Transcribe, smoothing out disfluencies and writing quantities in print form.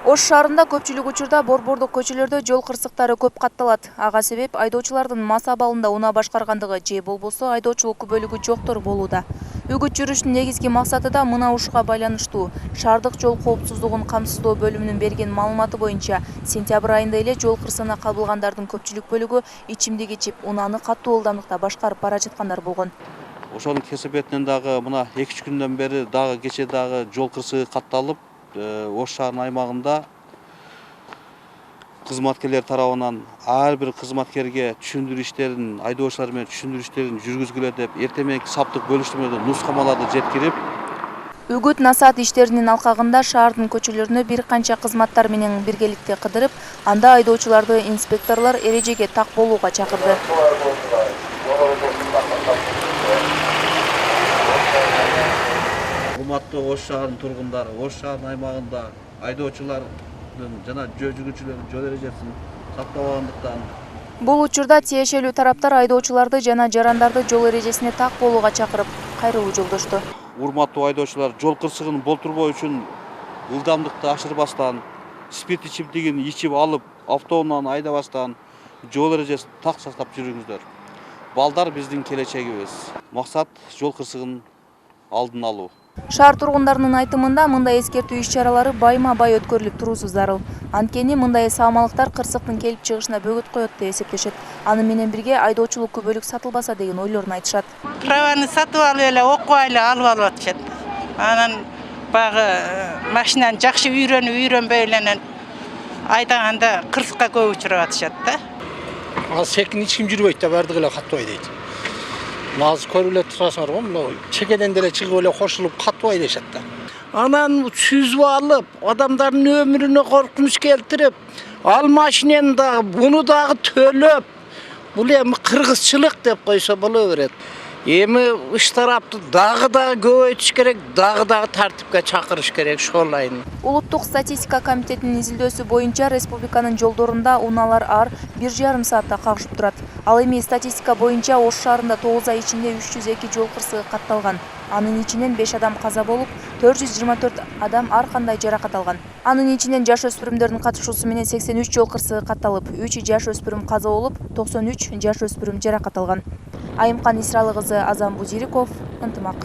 Ош шаарында көпчүлүк учурда борбордук көчөлөрдө жол кырсыктары көп катталат. Ага себеп айдоочулардын мас абалында унаа башкаргандыгы же болбосо айдоочулук күбөлүгү жоктор болууда. Үгүт жүрүштүн негизги максаты да мына ушуга байланыштуу. Шаардык жол коопсуздугун камсыздоо бөлүмүнүн берген маалыматы боюнча сентябрь айында эле жол кырсыгына кабылгандардын көпчүлүк бөлүгү ичимдик ичип, унааны катуу ылдамдыкта башкарып бара жаткандар болгон. Ошонун кесепетинен дагы мына 2-3 күндөн бери дагы кече дагы жол кырсыгы катталып, Ош шаарынын аймагында кызматкерлер тарабынан ар бир кызматкерге түшүндүрүү иштерин, айдоочулар менен түшүндүрүү иштерин жүргүзгүлө деп эртең мененки саптык бөлүштөрмөдө нускамаларды жеткирип, Үгүт насаат иштеринин алкагында шаардын көчөлөрүнө бир канча кызматтар менен биргеликте кыдырып, анда айдоочуларды инспекторлор эрежеге так болууга чакырды. урматтуу Ош шаарынын тургундары, Ош шаарынын аймагында айдоочулардын жана жөө жүргүзүүчүлөрдүн жол эрежесин сактабагандыктан Бул учурда тиешелүү тараптар айдоочуларды жана жарандарды жол эрежесине так болууга чакырып, кайрылуу жолдошту. урматтуу айдоочулар жол кырсыгын болтурбоо үчүн ылдамдыкты ашырбастан, спирт ичимдигин ичип алып, автоунааны айдабастан жол эрежесин так сактап жүрүңүздөр. Балдар биздин келечегибиз. Максат жол кырсыгынын алдын алуу. Шаар тургундарынын айтымында мындай эскертүү иш-чаралары байма-бай өткөрүлүп туруусу зарыл. Анткени мындай саамалыктар кырсыктын келип чыгышына бөгөт коет деп эсептешет. Аны менен бирге айдоочулук күбөлүк сатылбаса деген ойлорун айтышат. Праваны сатып алып эле окубай эле алып атышат. Анан багы машинаны жакшы үйрөнбөй эле айдаганда кырсыкка көп учурап атышат да. Аз секин эч ким жүрбөйт да, бардыгы эле катыбай дейт. Азыр көрүп эле турасыңар го, мына чекеден деле чыгып эле кошулуп катыбай дешет да. Анан сүзүп алып, адамдардын өмүрүнө коркунуч келтирип, ал машинени дагы, буну дагы төлөп, бул эми кыргызчылык деп койсо боло берет. Эми үч тарапты дагы көбөйтүш керек, дагы тартипке чакырыш керек шолайын. Улуттук статистика комитетинин изилдөөсү боюнча республиканын жолдорунда унаалар ар 1,5 саатта кагышып турат. Ал эми статистика боюнча Ош шаарында 9 ай ичинде 302 жол кырсыгы катталган. Анын ичинен 5 адам каза болуп, 424 адам ар кандай жаракат алган. Анын ичинен жаш өспүрүмдөрдүн катышуусу менен 83 жол кырсыгы катталып, 3 жаш өспүрүм каза болуп, 93 жаш өспүрүм жаракат алган. Айымкан Исралы кызы Азам Бузириков, Ынтымак.